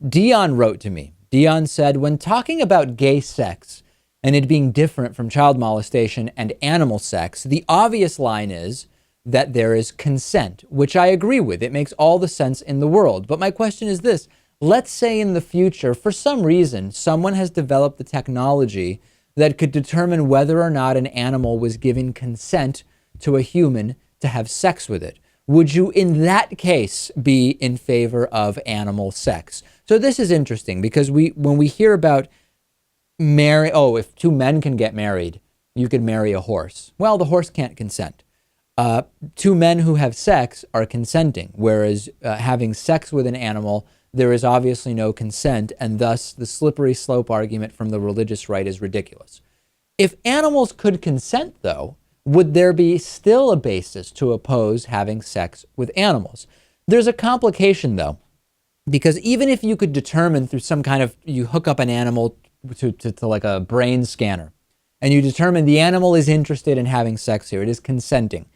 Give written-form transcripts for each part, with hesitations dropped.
Dion wrote to me. Dion said, when talking about gay sex and it being different from child molestation and animal sex, the obvious line is that there is consent, which I agree with. It makes all the sense in the world. But my question is this. Let's say in the future, for some reason, someone has developed the technology that could determine whether or not an animal was giving consent to a human to have sex with it. Would you, in that case, be in favor of animal sex? So this is interesting because when we hear about if two men can get married, you could marry a horse. Well, the horse can't consent. Two men who have sex are consenting, whereas having sex with an animal, there is obviously no consent, and thus the slippery slope argument from the religious right is ridiculous. If animals could consent, though, would there be still a basis to oppose having sex with animals? There's a complication, though, because even if you could determine through some kind of, you hook up an animal to like a brain scanner, and you determine the animal is interested in having sex here, it is consenting.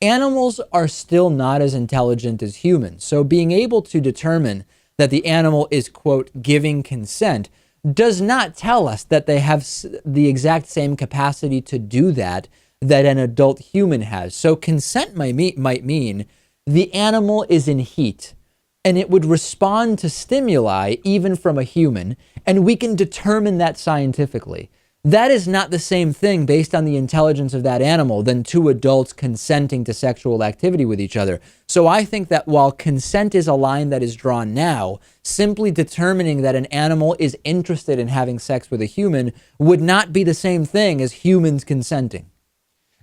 Animals are still not as intelligent as humans, so being able to determine that the animal is, quote, giving consent does not tell us that they have the exact same capacity to do that an adult human has. So consent might mean the animal is in heat and it would respond to stimuli even from a human, and we can determine that scientifically. That is not the same thing based on the intelligence of that animal than two adults consenting to sexual activity with each other. So I think that while consent is a line that is drawn now, simply determining that an animal is interested in having sex with a human would not be the same thing as humans consenting.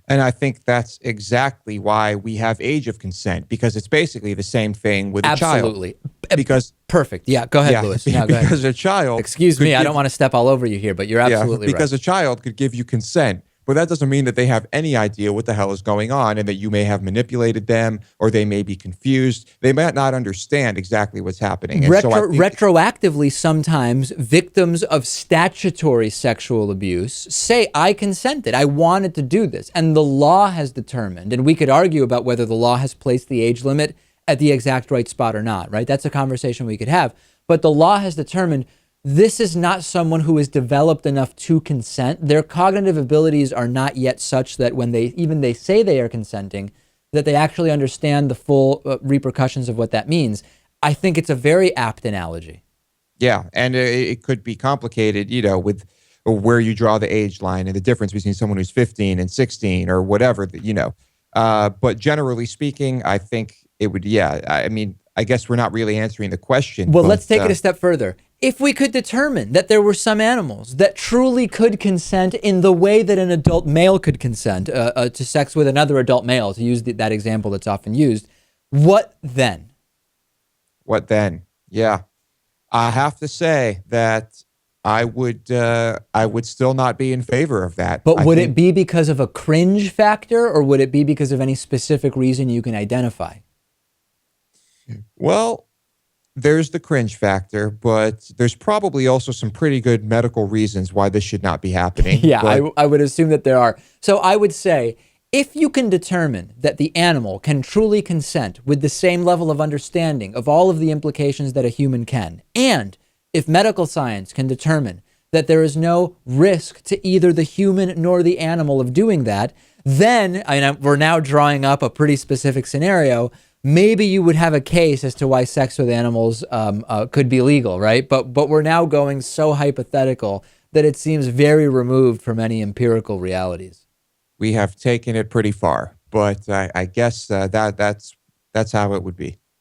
And I think that's exactly why we have age of consent, because it's basically the same thing with a child. Absolutely. Because perfect. Yeah, go ahead, Lewis. No, go ahead. Because a child. Excuse me, I don't want to step all over you here, but you're absolutely right. Because a child could give you consent, but that doesn't mean that they have any idea what the hell is going on and that you may have manipulated them or they may be confused. They might not understand exactly what's happening. And retroactively, sometimes victims of statutory sexual abuse say, I consented, I wanted to do this. And the law has determined, and we could argue about whether the law has placed the age limit at the exact right spot or not, right? That's a conversation we could have. But the law has determined this is not someone who is developed enough to consent. Their cognitive abilities are not yet such that when they say they are consenting, that they actually understand the full repercussions of what that means. I think it's a very apt analogy. Yeah, and it could be complicated, with where you draw the age line and the difference between someone who's 15 and 16 or whatever, But generally speaking, I think it would, I guess we're not really answering the question. Well, let's take it a step further. If we could determine that there were some animals that truly could consent in the way that an adult male could consent to sex with another adult male, to use that example that's often used, what then? What then? Yeah. I have to say that I would still not be in favor of that. But would it be because of a cringe factor, or would it be because of any specific reason you can identify? Well, there's the cringe factor, but there's probably also some pretty good medical reasons why this should not be happening. Yeah, I would assume that there are. So I would say, if you can determine that the animal can truly consent with the same level of understanding of all of the implications that a human can, and if medical science can determine that there is no risk to either the human nor the animal of doing that, then, we're now drawing up a pretty specific scenario. Maybe you would have a case as to why sex with animals could be legal, right? But we're now going so hypothetical that it seems very removed from any empirical realities. We have taken it pretty far, but I guess that's how it would be.